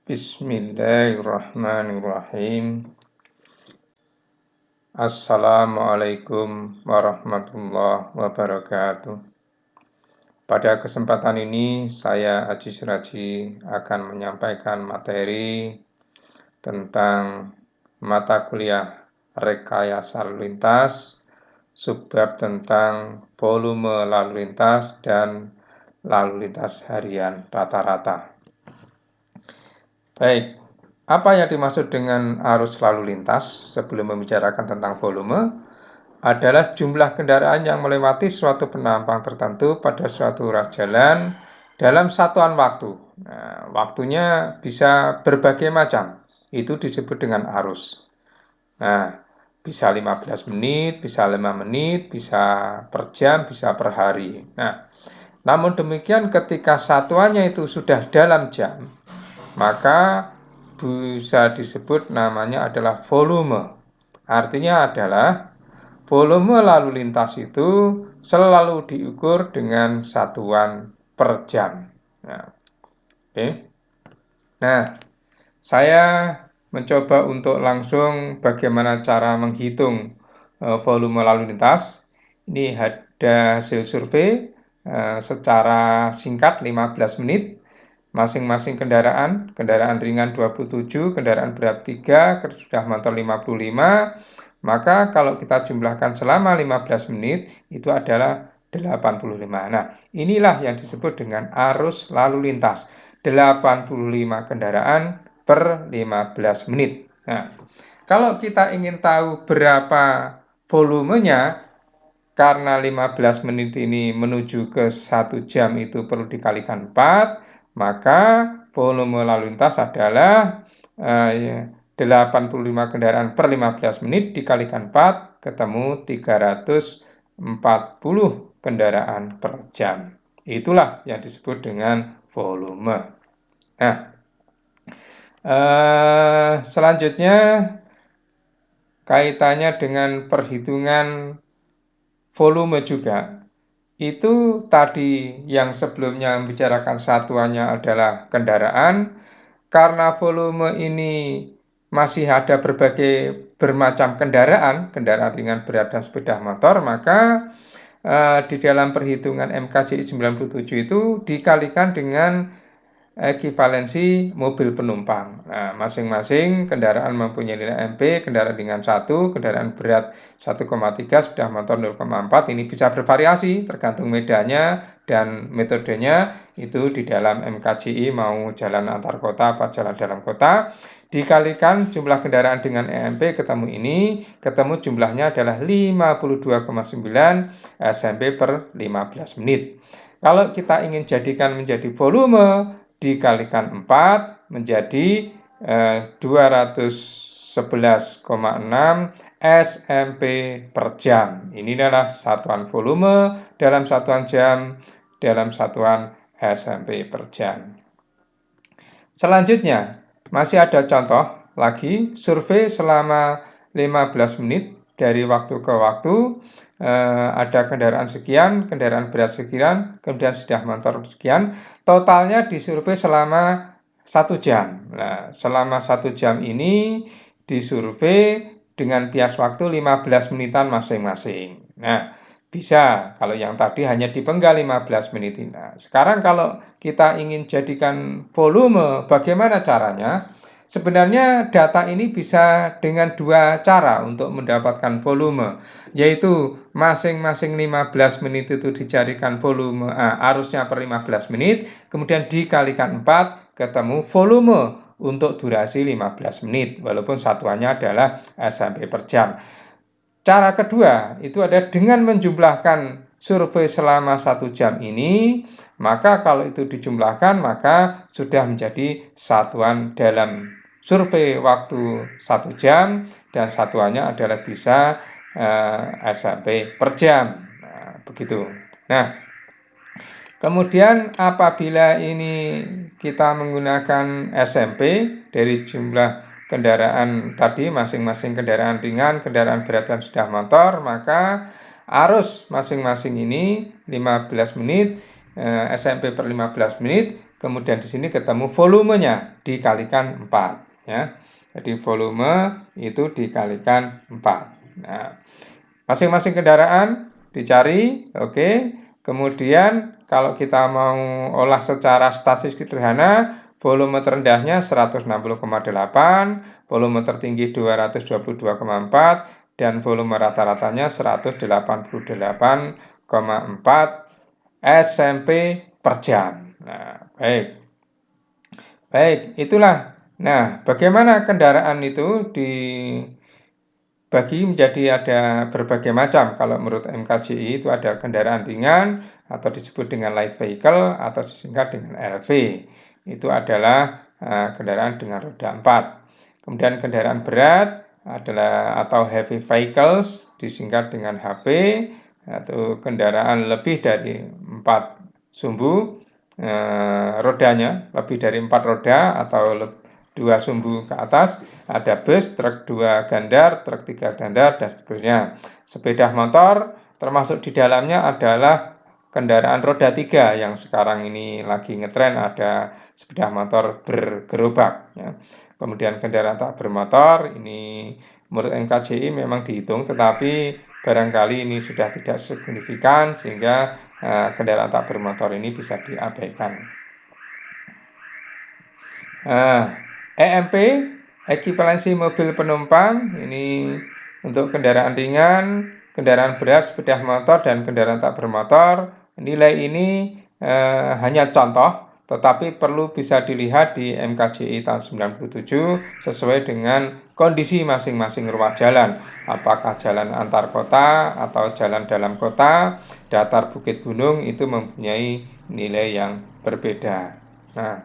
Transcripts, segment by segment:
Bismillahirrahmanirrahim. Assalamualaikum warahmatullahi wabarakatuh. Pada kesempatan ini saya Aji Siraji akan menyampaikan materi tentang mata kuliah rekayasa lalu lintas, subbab tentang volume lalu lintas dan lalu lintas harian rata-rata. Baik, apa yang dimaksud dengan arus lalu lintas sebelum membicarakan tentang volume adalah jumlah kendaraan yang melewati suatu penampang tertentu pada suatu ruas jalan dalam satuan waktu. Nah, waktunya bisa berbagai macam, itu disebut dengan arus. Nah, bisa 15 menit, bisa 5 menit, bisa per jam, bisa per hari. Nah, namun demikian ketika satuannya itu sudah dalam jam, maka bisa disebut namanya adalah volume. Artinya adalah volume lalu lintas itu selalu diukur dengan satuan per jam. Nah, Nah, saya mencoba untuk langsung bagaimana cara menghitung volume lalu lintas. Ini ada hasil survei secara singkat 15 menit. Masing-masing kendaraan ringan 27, kendaraan berat 3, sepeda motor 55, maka kalau kita jumlahkan selama 15 menit itu adalah 85. Nah, inilah yang disebut dengan arus lalu lintas. 85 kendaraan per 15 menit. Nah, kalau kita ingin tahu berapa volumenya, karena 15 menit ini menuju ke 1 jam itu perlu dikalikan 4, maka volume lalu lintas adalah 85 kendaraan per 15 menit dikalikan 4, ketemu 340 kendaraan per jam. Itulah yang disebut dengan volume. Nah, selanjutnya kaitannya dengan perhitungan volume juga. Itu tadi yang sebelumnya membicarakan satuannya adalah kendaraan. Karena volume ini masih ada bermacam kendaraan ringan, berat, dan sepeda motor, maka di dalam perhitungan MKJI 97 itu dikalikan dengan ekivalensi mobil penumpang. Nah, masing-masing kendaraan mempunyai nilai MP, kendaraan ringan 1, kendaraan berat 1,3, sepeda motor 0,4. Ini bisa bervariasi tergantung medannya dan metodenya. Itu di dalam MKJI mau jalan antar kota apa jalan dalam kota. Dikalikan jumlah kendaraan dengan EMP ketemu jumlahnya adalah 52,9 SMP per 15 menit. Kalau kita ingin jadikan menjadi volume, dikalikan 4 menjadi 211,6 SMP per jam. Ini adalah satuan volume dalam satuan jam, dalam satuan SMP per jam. Selanjutnya, masih ada contoh lagi, survei selama 15 menit dari waktu ke waktu. Ada kendaraan sekian, kendaraan berat sekian, kemudian sepeda motor sekian. Totalnya disurvei selama 1 jam. Nah, selama 1 jam ini disurvei dengan bias waktu 15 menitan masing-masing. Nah, bisa kalau yang tadi hanya dipenggal 15 menit. Nah, sekarang kalau kita ingin jadikan volume, bagaimana caranya? Sebenarnya data ini bisa dengan 2 cara untuk mendapatkan volume, yaitu masing-masing 15 menit itu dicarikan volume arusnya per 15 menit, kemudian dikalikan 4, ketemu volume untuk durasi 15 menit, walaupun satuannya adalah SMP per jam. Cara kedua itu adalah dengan menjumlahkan survei selama 1 jam ini, maka kalau itu dijumlahkan maka sudah menjadi satuan dalam survei waktu 1 jam dan satuannya adalah bisa SMP per jam. Nah, begitu. Nah, kemudian apabila ini kita menggunakan SMP dari jumlah kendaraan tadi, masing-masing kendaraan ringan, kendaraan berat, dan sepeda motor, maka arus masing-masing ini 15 menit, SMP per 15 menit, kemudian di sini ketemu volumenya dikalikan 4 ya. Jadi volume itu dikalikan 4. Nah, masing-masing kendaraan dicari, oke. Kemudian kalau kita mau olah secara statistik sederhana, volume terendahnya 160,8, volume tertinggi 222,4, dan volume rata-ratanya 188,4 SMP per jam. Nah, baik. Baik, itulah. Nah, bagaimana kendaraan itu dibagi menjadi ada berbagai macam. Kalau menurut MKJI itu ada kendaraan ringan atau disebut dengan light vehicle atau disingkat dengan LV. Itu adalah kendaraan dengan roda 4. Kemudian kendaraan berat adalah atau heavy vehicles disingkat dengan HV, atau kendaraan lebih dari 4 sumbu rodanya, lebih dari 4 roda atau 2 sumbu ke atas, ada bus, truk 2 gandar, truk 3 gandar, dan seterusnya. Sepeda motor termasuk di dalamnya adalah kendaraan roda 3 yang sekarang ini lagi ngetren, ada sepeda motor bergerobak ya. Kemudian kendaraan tak bermotor ini menurut NKJI memang dihitung, tetapi barangkali ini sudah tidak signifikan sehingga kendaraan tak bermotor ini bisa diabaikan. EMP, ekivalensi mobil penumpang, ini untuk kendaraan ringan, kendaraan berat, sepeda motor, dan kendaraan tak bermotor. Nilai ini hanya contoh, tetapi perlu bisa dilihat di MKJI tahun 97 sesuai dengan kondisi masing-masing ruas jalan. Apakah jalan antar kota atau jalan dalam kota, datar bukit gunung itu mempunyai nilai yang berbeda. Nah,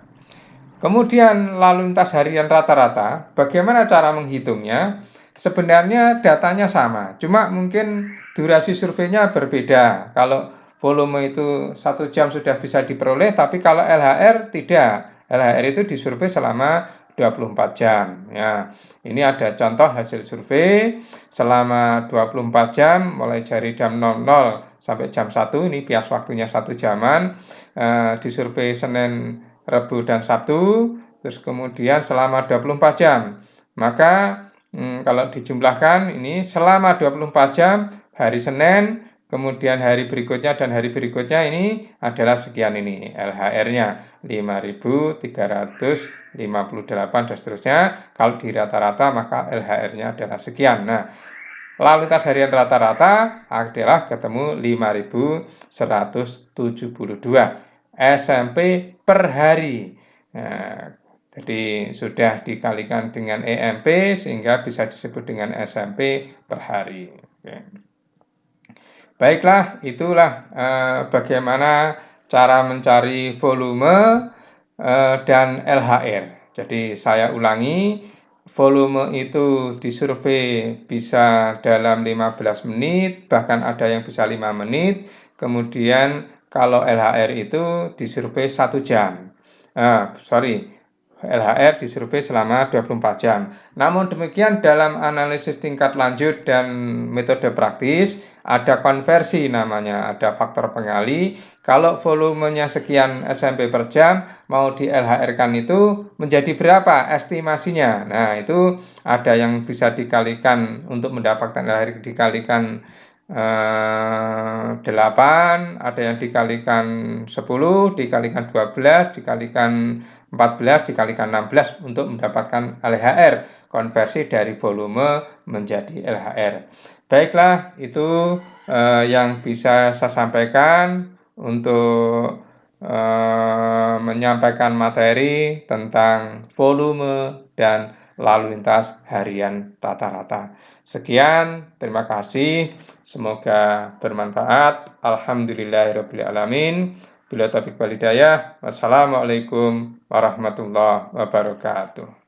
kemudian lalu lintas harian rata-rata, bagaimana cara menghitungnya? Sebenarnya datanya sama, cuma mungkin durasi surveinya berbeda. Kalau volume itu 1 jam sudah bisa diperoleh, tapi kalau LHR tidak. LHR itu disurvei selama 24 jam. Ya, ini ada contoh hasil survei selama 24 jam, mulai dari jam 00 sampai jam 1, ini bias waktunya 1 jaman, disurvei Senin, Rabu, dan Sabtu, terus kemudian selama 24 jam. Maka kalau dijumlahkan ini selama 24 jam, hari Senin, kemudian hari berikutnya dan hari berikutnya ini adalah sekian ini LHR-nya 5.358 dan seterusnya. Kalau di rata-rata maka LHR-nya adalah sekian. Nah, lalu lintas harian rata-rata adalah ketemu 5.172 SMP per hari. Nah, jadi sudah dikalikan dengan EMP sehingga bisa disebut dengan SMP per hari. Oke. Baiklah, itulah bagaimana cara mencari volume dan LHR. Jadi saya ulangi, volume itu disurvei bisa dalam 15 menit, bahkan ada yang bisa 5 menit. Kemudian kalau LHR itu disurvei 1 jam. LHR disurvei selama 24 jam. Namun demikian dalam analisis tingkat lanjut dan metode praktis ada konversi namanya, ada faktor pengali. Kalau volumenya sekian SMP per jam mau di LHR-kan itu menjadi berapa estimasinya. Nah, itu ada yang bisa dikalikan untuk mendapatkan LHR dikalikan 8, ada yang dikalikan 10, dikalikan 12, dikalikan 14, dikalikan 16 untuk mendapatkan LHR, konversi dari volume menjadi LHR. Baiklah, itu yang bisa saya sampaikan untuk menyampaikan materi tentang volume dan lalu lintas harian rata-rata. Sekian, terima kasih. Semoga bermanfaat. Alhamdulillahirabbil alamin. Bila taufiq wal hidayah. Wassalamualaikum warahmatullahi wabarakatuh.